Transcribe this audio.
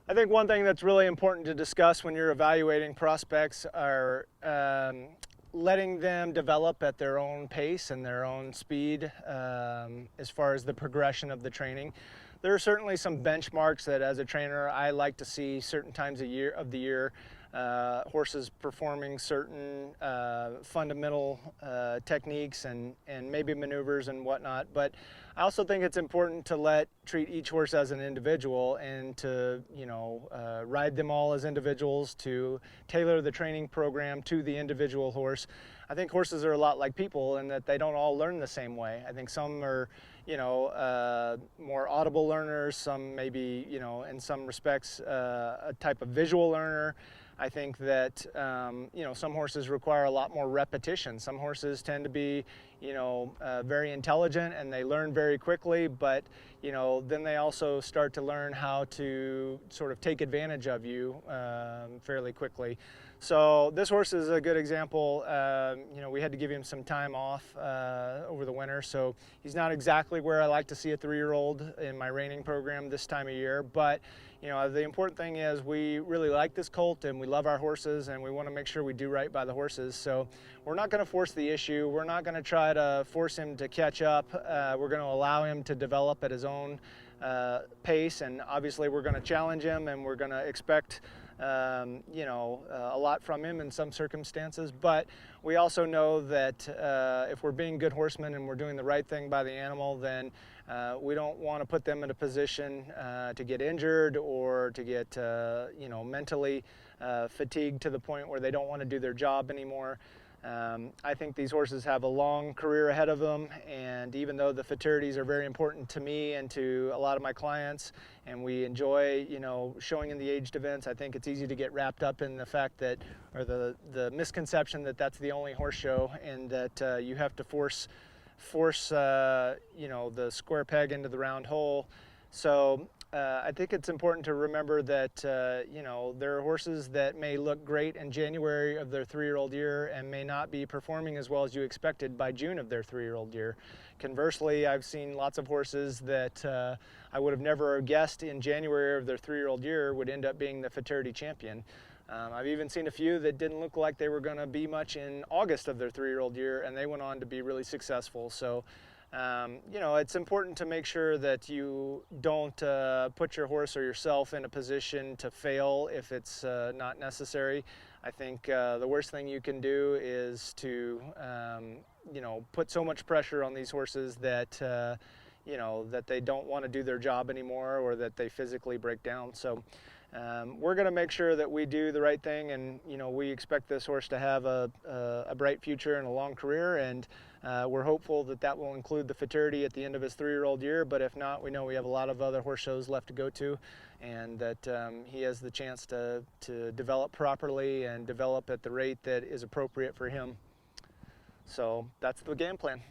I think one thing that's really important to discuss when you're evaluating prospects are letting them develop at their own pace and their own speed as far as the progression of the training. There are certainly some benchmarks that as a trainer I like to see certain times of the year horses performing certain fundamental techniques and maybe maneuvers and whatnot. But I also think it's important to treat each horse as an individual and to ride them all as individuals, to tailor the training program to the individual horse. I think horses are a lot like people in that they don't all learn the same way. I think some are more audible learners, some maybe, in some respects, a type of visual learner. I think that, some horses require a lot more repetition. Some horses tend to be, very intelligent and they learn very quickly, but, then they also start to learn how to sort of take advantage of you fairly quickly. So this horse is a good example. We had to give him some time off over the winter, so he's not exactly where I like to see a 3-year-old in my reining program this time of year, but the important thing is we really like this colt and we love our horses and we want to make sure we do right by the horses. So we're not going to force the issue. We're not going to try to force him to catch up. We're going to allow him to develop at his own pace, and obviously we're going to challenge him and we're going to expect a lot from him in some circumstances, but we also know that if we're being good horsemen and we're doing the right thing by the animal, then we don't want to put them in a position to get injured or to get mentally fatigued to the point where they don't want to do their job anymore. I think these horses have a long career ahead of them, and even though the futurities are very important to me and to a lot of my clients, and we enjoy, showing in the aged events, I think it's easy to get wrapped up in the fact that, or the misconception that that's the only horse show, and that you have to force the square peg into the round hole. So I think it's important to remember that there are horses that may look great in January of their 3-year-old year and may not be performing as well as you expected by June of their 3-year-old year. Conversely, I've seen lots of horses that I would have never guessed in January of their 3-year-old year would end up being the futurity champion. I've even seen a few that didn't look like they were going to be much in August of their 3-year-old year, and they went on to be really successful. So it's important to make sure that you don't put your horse or yourself in a position to fail if it's not necessary. I think the worst thing you can do is to, put so much pressure on these horses that, that they don't want to do their job anymore or that they physically break down. So we're going to make sure that we do the right thing, and we expect this horse to have a bright future and a long career, and we're hopeful that that will include the futurity at the end of his 3-year-old year. But if not, we know we have a lot of other horse shows left to go to, and that he has the chance to develop properly and develop at the rate that is appropriate for him. So that's the game plan.